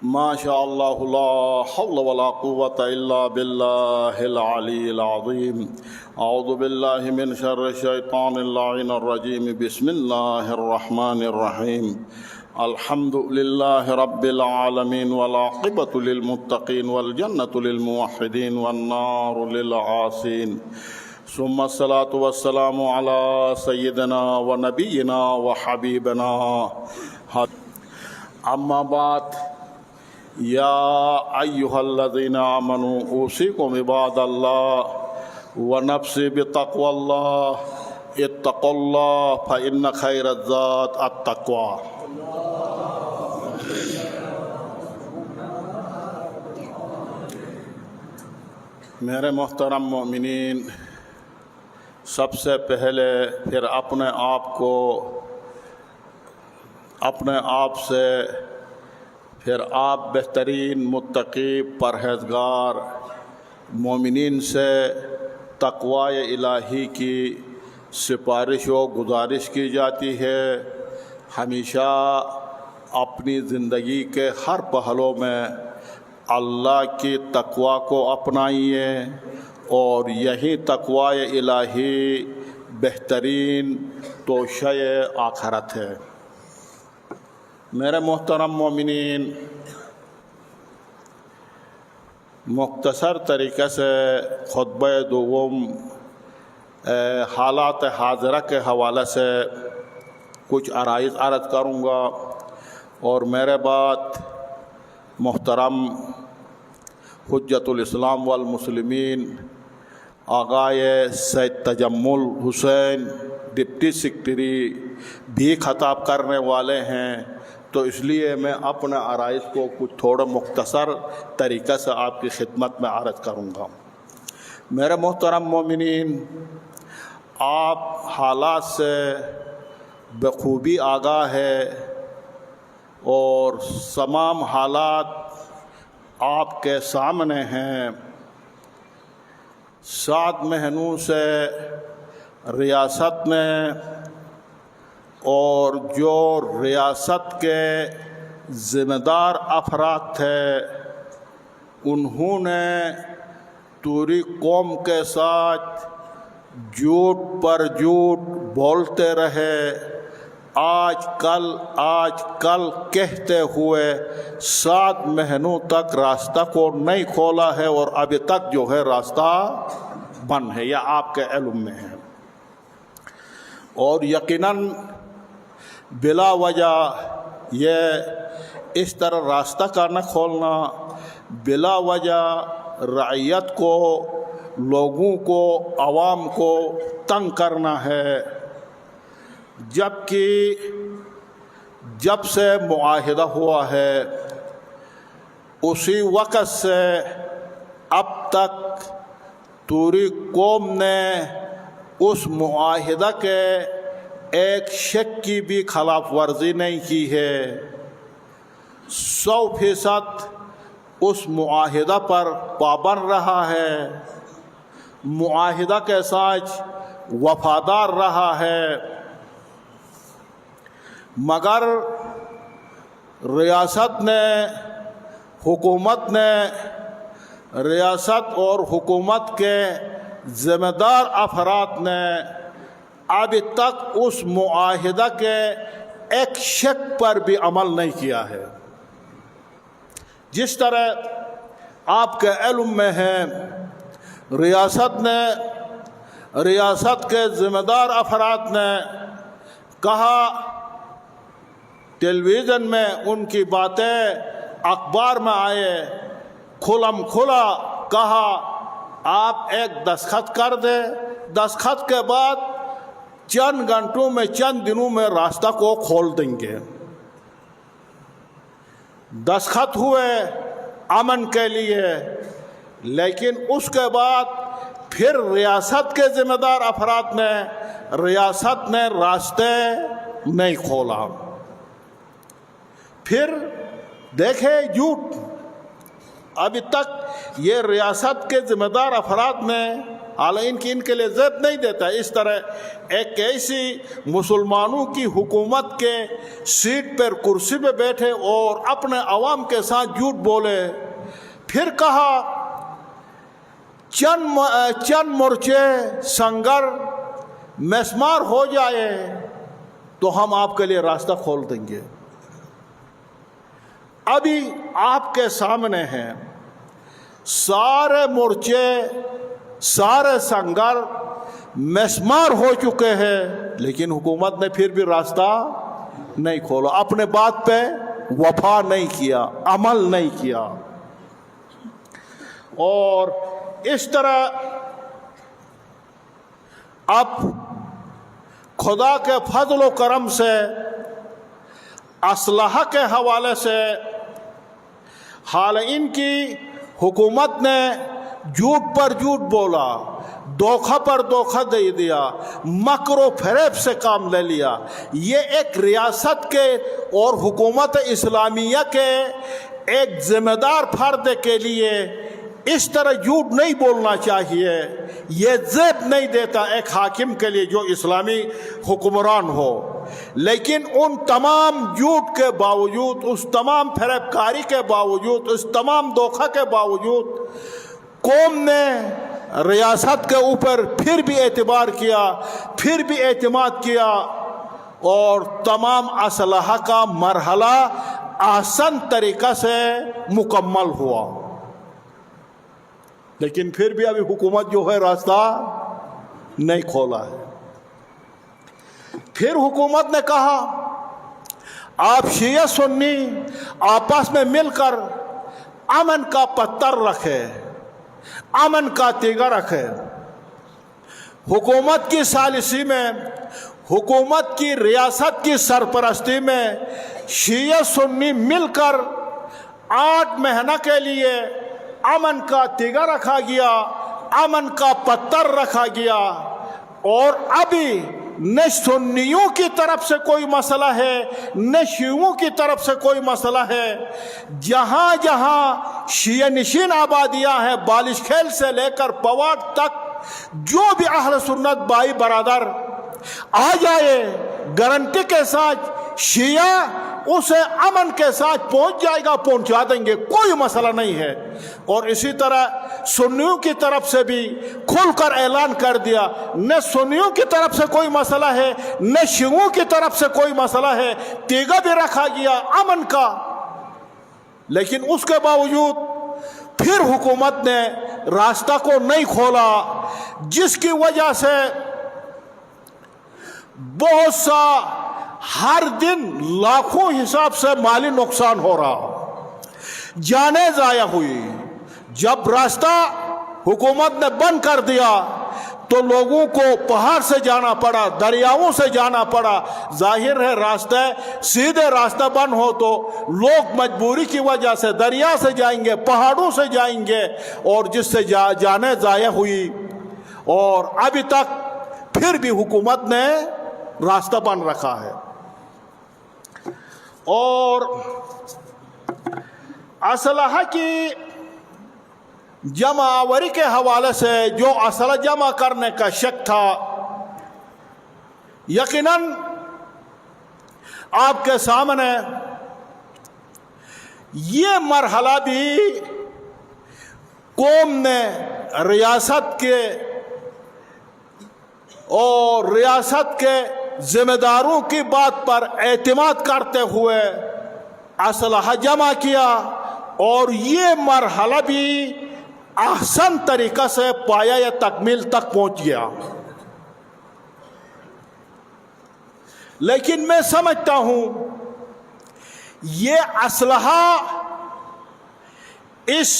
ما شاء الله لا حول ولا قوة إلا بالله العلي العظيم. أعوذ بالله من شر الشيطان اللعين الرجيم. بسم الله الرحمن الرحيم. الحمد لله رب العالمين والعاقبة للمتقين والجنة للموحدين والنار للعاصين. ثم الصلاة والسلام على سيدنا ونبينا وحبيبنا. أما بعد، يا أيها الذين آمنوا أوصيكم عباد الله ونفسي بتقوى الله. اتقوا الله فإن خير الزاد التقوى. میرے محترم مومنین، سب سے پہلے پھر اپنے آپ سے پھر آپ بہترین متقی پرہیزگار مومنین سے تقوی الہی کی سفارش و گزارش کی جاتی ہے. ہمیشہ اپنی زندگی کے ہر پہلو میں اللہ کی تقوی کو اپنائیے، اور یہی تقوی الہی بہترین توشہ آخرت ہے. میرے محترم مومنین، مختصر طریقے سے خطبہ دوم حالات حاضرہ کے حوالے سے کچھ عرائض عرض کروں گا، اور میرے بعد محترم حجت الاسلام والمسلمین آغائے سید تجمل حسین ڈپٹی سیکرٹری بھی خطاب کرنے والے ہیں، تو اس لیے میں اپنے عرائض کو کچھ تھوڑا مختصر طریقے سے آپ کی خدمت میں عرض کروں گا. میرے محترم مومنین، آپ حالات سے بخوبی آگاہ ہے، اور تمام حالات آپ کے سامنے ہیں. 7 مہینوں سے ریاست میں اور جو ریاست کے ذمہ دار افراد تھے، انہوں نے پوری قوم کے ساتھ جھوٹ پر جھوٹ بولتے رہے. آج کل کہتے ہوئے 7 مہینوں تک راستہ کو نہیں کھولا ہے، اور ابھی تک جو ہے راستہ بند ہے، یا آپ کے علم میں ہے. اور یقیناً بلا وجہ یہ اس طرح راستہ کا نہ کھولنا، بلا وجہ رعیت کو، لوگوں کو، عوام کو تنگ کرنا ہے. جبکہ جب سے معاہدہ ہوا ہے، اسی وقت سے اب تک پوری قوم نے اس معاہدہ کے ایک شک کی بھی خلاف ورزی نہیں کی ہے. 100% اس معاہدہ پر پابند رہا ہے، معاہدہ کے ساتھ وفادار رہا ہے. مگر ریاست اور حکومت کے ذمہ دار افراد نے ابھی تک اس معاہدہ کے ایک شک پر بھی عمل نہیں کیا ہے. جس طرح آپ کے علم میں ہے، ریاست کے ذمہ دار افراد نے کہا، ٹیلی ویژن میں ان کی باتیں اخبار میں آئے، کھلم کھلا کہا آپ ایک دستخط کر دیں، دستخط کے بعد چند گھنٹوں میں، چند دنوں میں راستہ کو کھول دیں گے. دستخط ہوئے امن کے لیے، لیکن اس کے بعد پھر ریاست کے ذمہ دار افراد نے راستے نہیں کھولا. پھر دیکھیں جھوٹ، ابھی تک یہ ریاست کے ذمہ دار افراد نے حالانکہ ان کے لیے زیب نہیں دیتا. اس طرح ایک ایسی مسلمانوں کی حکومت کے سیٹ پر کرسی پہ بیٹھے اور اپنے عوام کے ساتھ جھوٹ بولے. پھر کہا چند مورچے سنگر مسمار ہو جائے تو ہم آپ کے لیے راستہ کھول دیں گے. ابھی آپ کے سامنے ہیں سارے مورچے سارے سنگر مسمار ہو چکے ہیں، لیکن حکومت نے پھر بھی راستہ نہیں کھولا، اپنے بات پہ وفا نہیں کیا، عمل نہیں کیا. اور اس طرح اب خدا کے فضل و کرم سے اسلحہ کے حوالے سے حال ان کی حکومت نے جھوٹ پر جھوٹ بولا، دھوکہ پر دھوکہ دے دیا، مکر و فریب سے کام لے لیا. یہ ایک ریاست کے اور حکومت اسلامیہ کے ایک ذمہ دار فرد کے لیے اس طرح جھوٹ نہیں بولنا چاہیے. یہ زیب نہیں دیتا ایک حاکم کے لیے جو اسلامی حکمران ہو. لیکن ان تمام جھوٹ کے باوجود، اس تمام فریب کاری کے باوجود، اس تمام دھوکہ کے باوجود قوم نے ریاست کے اوپر پھر بھی اعتبار کیا، پھر بھی اعتماد کیا، اور تمام اسلحہ کا مرحلہ آسان طریقہ سے مکمل ہوا. لیکن پھر بھی ابھی حکومت جو ہے راستہ نہیں کھولا ہے. پھر حکومت نے کہا آپ شیعہ سنی آپس میں مل کر امن کا پتھر رکھے، امن کا تیغہ رکھے. حکومت کی ثالثی میں، حکومت کی ریاست کی سرپرستی میں شیعہ سنی مل کر 8 مہینہ کے لیے امن کا تیغہ رکھا گیا، امن کا پتھر رکھا گیا. اور ابھی نہ سنیوں کی طرف سے کوئی مسئلہ ہے نہ شیعوں کی طرف سے کوئی مسئلہ ہے. جہاں جہاں شیعہ نشین آبادیاں ہیں، بالش کھیل سے لے کر پواڑ تک، جو بھی اہل سنت بھائی برادر آ جائے، گارنٹی کے ساتھ شیعہ اسے امن کے ساتھ پہنچ جائے گا، پہنچا دیں گے، کوئی مسئلہ نہیں ہے. اور اسی طرح سنیوں کی طرف سے بھی کھل کر اعلان کر دیا، نہ سنیوں کی طرف سے کوئی مسئلہ ہے نہ شیعوں کی طرف سے کوئی مسئلہ ہے. تیغہ بھی رکھا گیا امن کا. لیکن اس کے باوجود پھر حکومت نے راستہ کو نہیں کھولا، جس کی وجہ سے بہت سا ہر دن لاکھوں حساب سے مالی نقصان ہو رہا، جانیں ضائع ہوئی. جب راستہ حکومت نے بند کر دیا تو لوگوں کو پہاڑ سے جانا پڑا، دریاؤں سے جانا پڑا. ظاہر ہے راستہ سیدھے راستہ بند ہو تو لوگ مجبوری کی وجہ سے دریا سے جائیں گے، پہاڑوں سے جائیں گے، اور جس سے جانیں ضائع ہوئی. اور ابھی تک پھر بھی حکومت نے راستہ بند رکھا ہے. اور اسلحہ کی جمع آوری کے حوالے سے جو اسلحہ جمع کرنے کا شک تھا، یقیناً آپ کے سامنے یہ مرحلہ بھی قوم نے ریاست کے اور ریاست کے ذمہ داروں کی بات پر اعتماد کرتے ہوئے اسلحہ جمع کیا، اور یہ مرحلہ بھی احسن طریقہ سے پایا یا تکمیل تک پہنچ گیا. لیکن میں سمجھتا ہوں یہ اسلحہ اس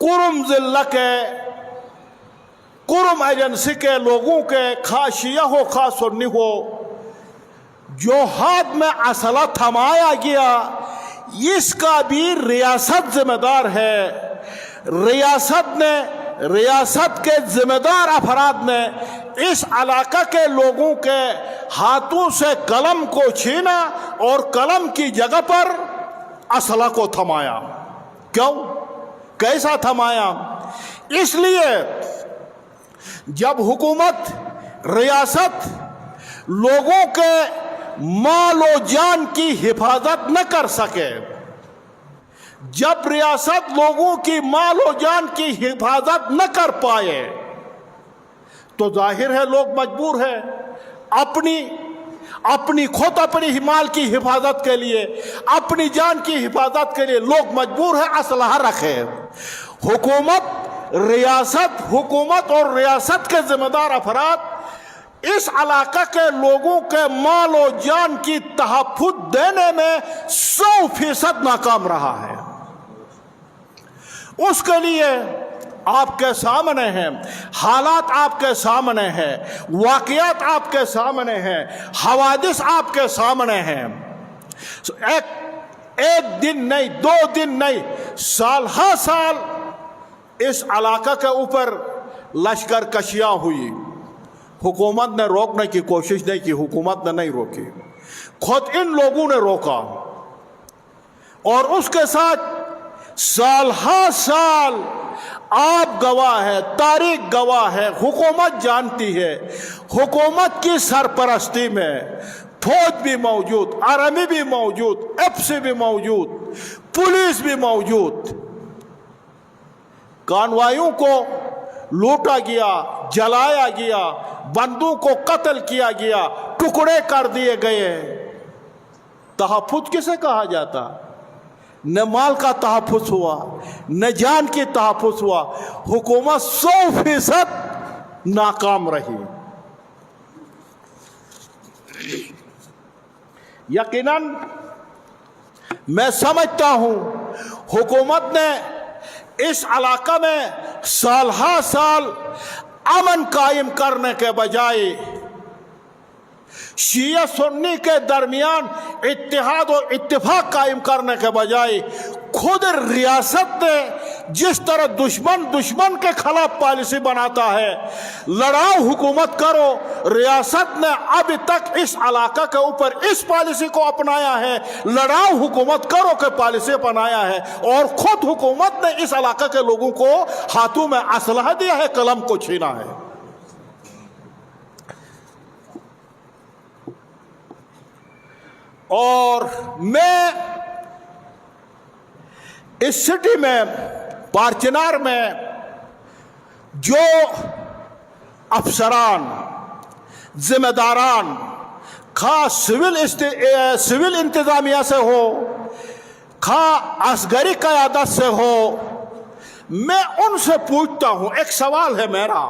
قرم ضلع کے قرم ایجنسی کے لوگوں کے، خواہ شیعہ ہو خواہ سنی ہو، جو ہاتھ میں اسلحہ تھمایا گیا، اس کا بھی ریاست ذمہ دار ہے. ریاست کے ذمہ دار افراد نے اس علاقہ کے لوگوں کے ہاتھوں سے قلم کو چھینا اور قلم کی جگہ پر اسلحہ کو تھمایا. کیوں؟ کیسا تھمایا؟ اس لیے جب حکومت ریاست لوگوں کے مال و جان کی حفاظت نہ کر سکے، جب ریاست لوگوں کی مال و جان کی حفاظت نہ کر پائے، تو ظاہر ہے لوگ مجبور ہیں اپنی خود اپنی مال کی حفاظت کے لیے، اپنی جان کی حفاظت کے لیے لوگ مجبور ہیں اسلحہ رکھے۔ حکومت اور ریاست کے ذمہ دار افراد اس علاقہ کے لوگوں کے مال و جان کی تحفظ دینے میں 100% ناکام رہا ہے۔ اس کے لیے آپ کے سامنے ہیں، حالات آپ کے سامنے ہیں، واقعات آپ کے سامنے ہیں، حوادث آپ کے سامنے ہیں۔ ایک دن نہیں، 2 دن نہیں، سال ہر سال اس علاقہ کے اوپر لشکر کشیاں ہوئی، حکومت نے روکنے کی کوشش نہیں کی، حکومت نے نہیں روکی، خود ان لوگوں نے روکا، اور اس کے ساتھ سال ہر سال آپ گواہ ہے، تاریخ گواہ ہے، حکومت جانتی ہے، حکومت کی سرپرستی میں فوج بھی موجود، آرمی بھی موجود، ایف سی بھی موجود، پولیس بھی موجود، کانوائیوں کو لوٹا گیا، جلایا گیا، بندوں کو قتل کیا گیا، ٹکڑے کر دیے گئے۔ تحفظ کسے کہا جاتا؟ نہ مال کا تحفظ ہوا، نہ جان کی تحفظ ہوا، حکومت 100% ناکام رہی۔ یقیناً میں سمجھتا ہوں حکومت نے اس علاقہ میں سال ہر سال امن قائم کرنے کے بجائے شیعہ سنی کے درمیان اتحاد و اتفاق قائم کرنے کے بجائے خود ریاست نے جس طرح دشمن کے خلاف پالیسی بناتا ہے، لڑاؤ حکومت کرو، ریاست نے ابھی تک اس علاقہ کے اوپر اس پالیسی کو اپنایا ہے، لڑاؤ حکومت کرو کہ پالیسی اپنایا ہے، اور خود حکومت نے اس علاقہ کے لوگوں کو ہاتھوں میں اسلحہ دیا ہے، قلم کو چھینا ہے۔ اور میں اس سٹی میں پارچنار میں جو افسران ذمہ داران خاص سول انتظامیہ سے ہو، خاص عسکری قیادت سے ہو، میں ان سے پوچھتا ہوں، ایک سوال ہے میرا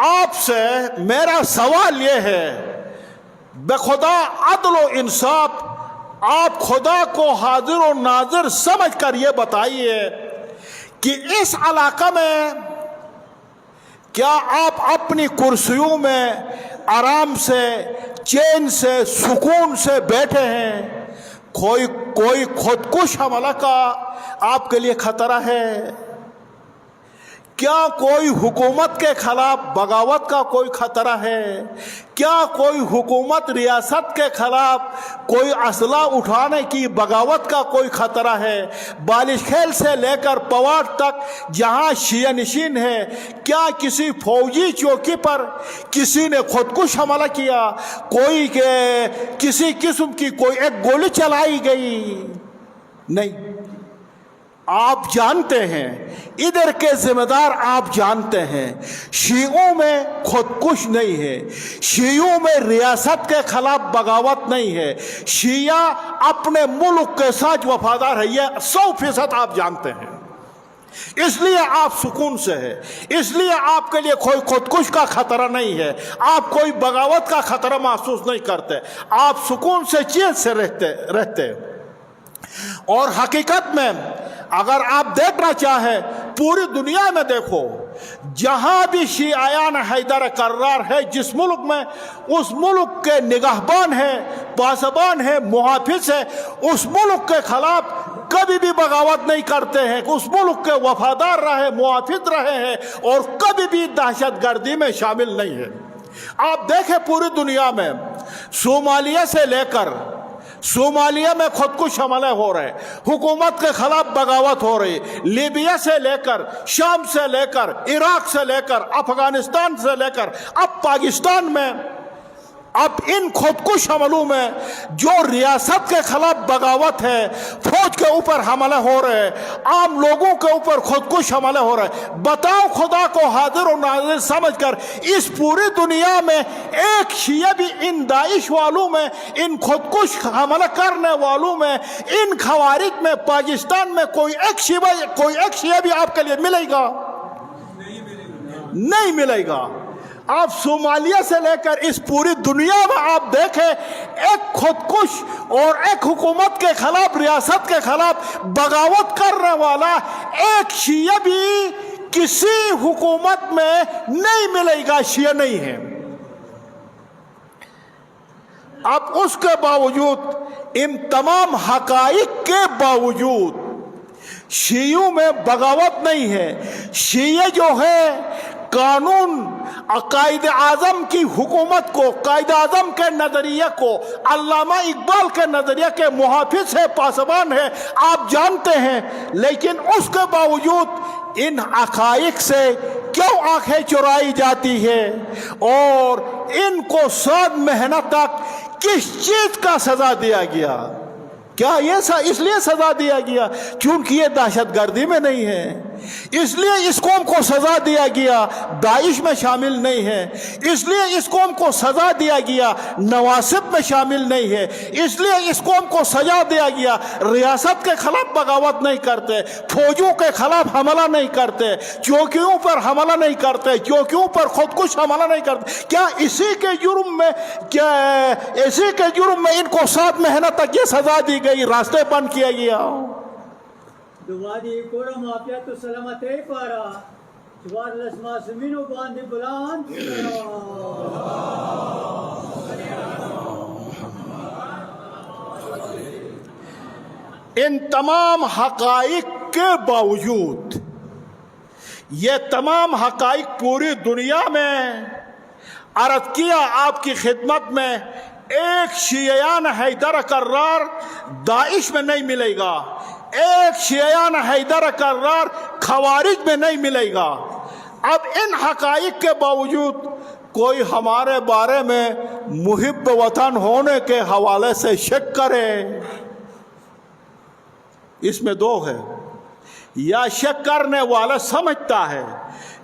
آپ سے، میرا سوال یہ ہے، بے خدا عدل و انصاف آپ خدا کو حاضر و ناظر سمجھ کر یہ بتائیے کہ اس علاقہ میں کیا آپ اپنی کرسیوں میں آرام سے، چین سے، سکون سے بیٹھے ہیں؟ کوئی خودکش حملہ کا آپ کے لیے خطرہ ہے؟ کیا کوئی حکومت کے خلاف بغاوت کا کوئی خطرہ ہے؟ کیا کوئی حکومت ریاست کے خلاف کوئی اسلحہ اٹھانے کی بغاوت کا کوئی خطرہ ہے؟ بالش کھیل سے لے کر پواڑ تک جہاں شیعہ نشین ہے، کیا کسی فوجی چوکی پر کسی نے خودکش حملہ کیا؟ کسی قسم کی کوئی ایک گولی چلائی گئی؟ نہیں۔ آپ جانتے ہیں، ادھر کے ذمہ دار آپ جانتے ہیں، شیعوں میں خودکش نہیں ہے، شیعوں میں ریاست کے خلاف بغاوت نہیں ہے، شیعہ اپنے ملک کے ساتھ وفادار ہے، یہ 100% آپ جانتے ہیں۔ اس لیے آپ سکون سے ہے، اس لیے آپ کے لیے کوئی خودکش کا خطرہ نہیں ہے، آپ کوئی بغاوت کا خطرہ محسوس نہیں کرتے، آپ سکون سے چین سے رہتے۔ اور حقیقت میں اگر آپ دیکھنا چاہیں پوری دنیا میں دیکھو، جہاں بھی شیعیان حیدر کرار ہے جس ملک میں، اس ملک کے نگہبان ہے، پاسبان ہے، محافظ ہے، اس ملک کے خلاف کبھی بھی بغاوت نہیں کرتے ہیں، اس ملک کے وفادار رہے، محافظ رہے ہیں، اور کبھی بھی دہشت گردی میں شامل نہیں ہے۔ آپ دیکھیں پوری دنیا میں، صومالیہ سے لے کر صومالیہ میں خودکش حملے ہو رہے، حکومت کے خلاف بغاوت ہو رہی، لیبیا سے لے کر، شام سے لے کر، عراق سے لے کر، افغانستان سے لے کر اب پاکستان میں، اب ان خودکش حملوں میں جو ریاست کے خلاف بغاوت ہے، فوج کے اوپر حملے ہو رہے، عام لوگوں کے اوپر خودکش حملے ہو رہے، بتاؤ خدا کو حاضر و ناظر سمجھ کر اس پوری دنیا میں ایک شیعہ بھی ان داعش والوں میں، ان خودکش حملہ کرنے والوں میں، ان خوارج میں پاکستان میں کوئی ایک شیعہ بھی آپ کے لیے ملے گا؟ نہیں ملے گا۔ آپ صومالیہ سے لے کر اس پوری دنیا میں آپ دیکھیں، ایک خودکش اور ایک حکومت کے خلاف، ریاست کے خلاف بغاوت کرنے والا ایک شیعہ بھی کسی حکومت میں نہیں ملے گا، شیعہ نہیں ہے۔ اب اس کے باوجود، ان تمام حقائق کے باوجود شیعوں میں بغاوت نہیں ہے۔ شیعہ جو ہے قانون، قائد اعظم کی حکومت کو، قائد اعظم کے نظریہ کو، علامہ اقبال کے نظریہ کے محافظ ہے، پاسبان ہے، آپ جانتے ہیں، لیکن اس کے باوجود ان حقائق سے کیوں آنکھیں چرائی جاتی ہے اور ان کو 7 مہینہ تک کس چیز کا سزا دیا گیا؟ کیا یہ اس لیے سزا دیا گیا کیونکہ یہ دہشت گردی میں نہیں ہے؟ اس لیے اس قوم کو سزا دیا گیا داعش میں شامل نہیں ہے، اس لیے اس قوم کو سزا دیا گیا نواسب میں شامل نہیں ہے، اس لیے اس قوم کو سزا دیا گیا ریاست کے خلاف بغاوت نہیں کرتے، فوجوں کے خلاف حملہ نہیں کرتے، چوکیوں پر حملہ نہیں کرتے، چوکیوں پر خودکش حملہ نہیں کرتے۔ کیا اسی کے جرم میں ان کو 7 مہینہ تک یہ سزا دی گئی، راستے بند کیا گیا؟ دوادی کورا مافیا تو سلامت ہے پارا جوار لسما سمینو باندھ بلند ان تمام حقائق کے باوجود، یہ تمام حقائق پوری دنیا میں عرض کیا آپ کی خدمت میں، ایک شیعیان حیدر کرار داعش میں نہیں ملے گا، ایک شیعیان حیدر کرار خوارج میں نہیں ملے گا۔ اب ان حقائق کے باوجود کوئی ہمارے بارے میں محب وطن ہونے کے حوالے سے شک کرے، اس میں دو ہے، یا شک کرنے والا سمجھتا ہے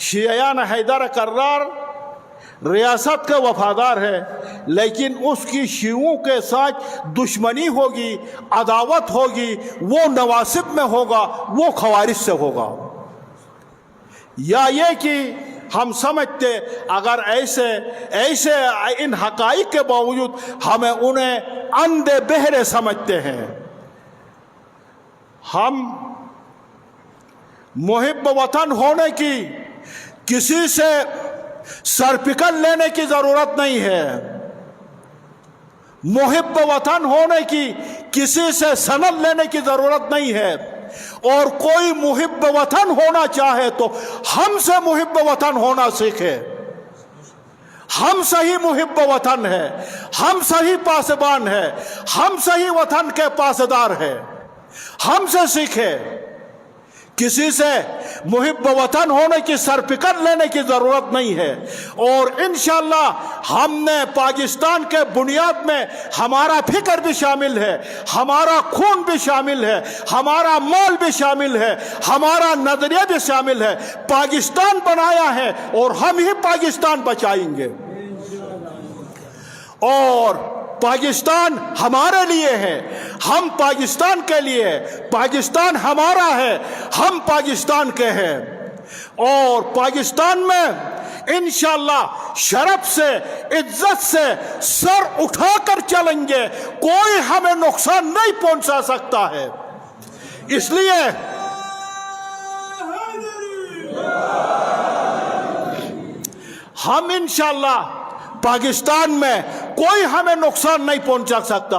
شیعیان حیدر کرار ریاست کے وفادار ہے، لیکن اس کی شیعوں کے ساتھ دشمنی ہوگی، عداوت ہوگی، وہ نواسب میں ہوگا، وہ خوارج سے ہوگا۔ یا یہ کہ ہم سمجھتے اگر ایسے ان حقائق کے باوجود ہمیں انہیں اندھے بہرے سمجھتے ہیں، ہم محب وطن ہونے کی کسی سے سرپکڑ لینے کی ضرورت نہیں ہے، محب وطن ہونے کی کسی سے سند لینے کی ضرورت نہیں ہے، اور کوئی محب وطن ہونا چاہے تو ہم سے محب وطن ہونا سیکھے۔ ہم صحیح محب وطن ہے، ہم صحیح پاسبان ہے، ہم صحیح وطن کے پاسدار ہے، ہم سے سیکھے۔ کسی سے محب وطن ہونے کی سرپکڑ لینے کی ضرورت نہیں ہے، اور انشاءاللہ ہم نے پاکستان کے بنیاد میں ہمارا فکر بھی شامل ہے، ہمارا خون بھی شامل ہے، ہمارا مال بھی شامل ہے، ہمارا نظریہ بھی شامل ہے، پاکستان بنایا ہے اور ہم ہی پاکستان بچائیں گے، اور پاکستان ہمارے لیے ہے، ہم پاکستان کے لیے، پاکستان ہمارا ہے، ہم پاکستان کے ہیں، اور پاکستان میں انشاءاللہ شرف سے، عزت سے سر اٹھا کر چلیں گے، کوئی ہمیں نقصان نہیں پہنچا سکتا ہے۔ اس لیے ہم انشاءاللہ پاکستان میں کوئی ہمیں نقصان نہیں پہنچا سکتا،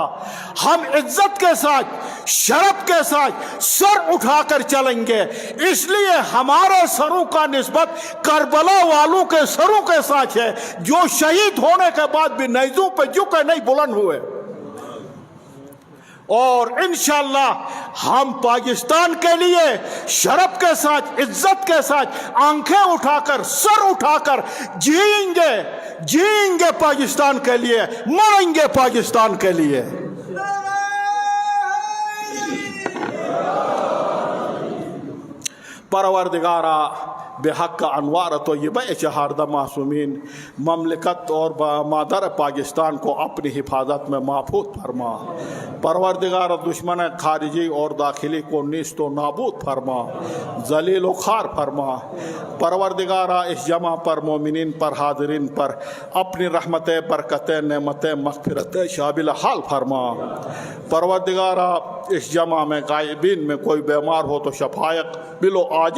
ہم عزت کے ساتھ، شرف کے ساتھ سر اٹھا کر چلیں گے۔ اس لیے ہمارے سروں کا نسبت کربلا والوں کے سروں کے ساتھ ہے، جو شہید ہونے کے بعد بھی نیزوں پہ جھکے نہیں، بلند ہوئے۔ اور انشاءاللہ ہم پاکستان کے لیے شرف کے ساتھ، عزت کے ساتھ آنکھیں اٹھا کر، سر اٹھا کر جئیں گے پاکستان کے لیے، مریں گے پاکستان کے لیے۔ پروردگارا بحق انوار طیبہ چہاردہ معصومین مملکت اور مادر پاکستان کو اپنی حفاظت میں محفوظ فرما۔ پروردگارا دشمن خارجی اور داخلی کو نیست و نابود فرما، ذلیل و خوار فرما۔ پروردگارا اس جمع پر، مومنین پر، حاضرین پر اپنی رحمت، برکت، نعمت، مغفرت شامل حال فرما۔ پروردگارا اس جمع میں غائبین میں کوئی بیمار ہو تو شفایت بلو آج